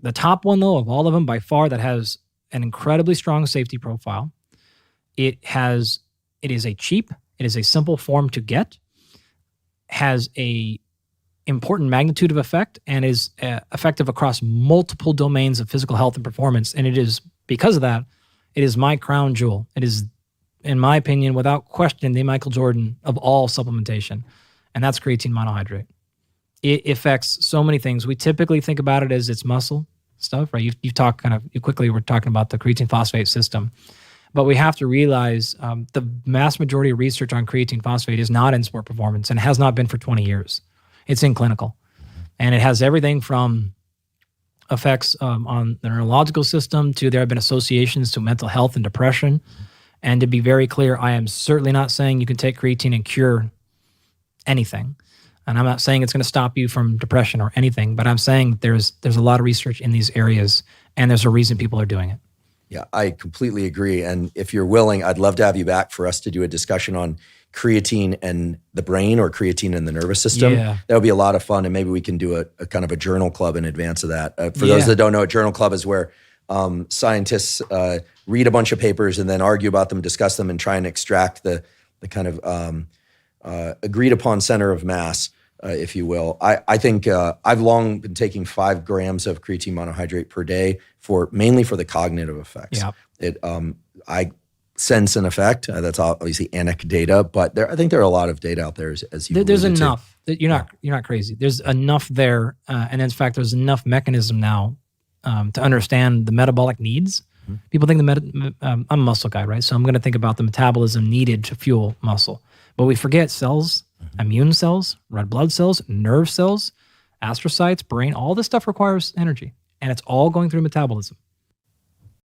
The top one, though, of all of them by far that has an incredibly strong safety profile. It is a simple form to get, has a important magnitude of effect, and is effective across multiple domains of physical health and performance. And it is, because of that, it is my crown jewel. It is, in my opinion, without question, the Michael Jordan of all supplementation. And that's creatine monohydrate. It affects so many things. We typically think about it as it's muscle stuff, right? You quickly were talking about the creatine phosphate system. But we have to realize the mass majority of research on creatine phosphate is not in sport performance and has not been for 20 years. It's in clinical. And it has everything from effects on the neurological system to there have been associations to mental health and depression. And to be very clear, I am certainly not saying you can take creatine and cure anything. And I'm not saying it's going to stop you from depression or anything, but I'm saying there's a lot of research in these areas, and there's a reason people are doing it. Yeah, I completely agree. And if you're willing, I'd love to have you back for us to do a discussion on creatine and the brain or creatine and the nervous system. Yeah. That would be a lot of fun. And maybe we can do a kind of a journal club in advance of that. For those that don't know, a journal club is where scientists read a bunch of papers and then argue about them, discuss them, and try and extract the kind of agreed upon center of mass, if you will. I think I've long been taking 5 grams of creatine monohydrate per day mainly for the cognitive effects. Yeah. I sense an effect. That's obviously anecdata, but I think there are a lot of data out there as you There's enough. You're not crazy. There's enough there, and in fact, there's enough mechanism now to understand the metabolic needs. Mm-hmm. People think I'm a muscle guy, right? So I'm going to think about the metabolism needed to fuel muscle, but we forget cells, immune cells, red blood cells, nerve cells, astrocytes, brain. All this stuff requires energy, and it's all going through metabolism.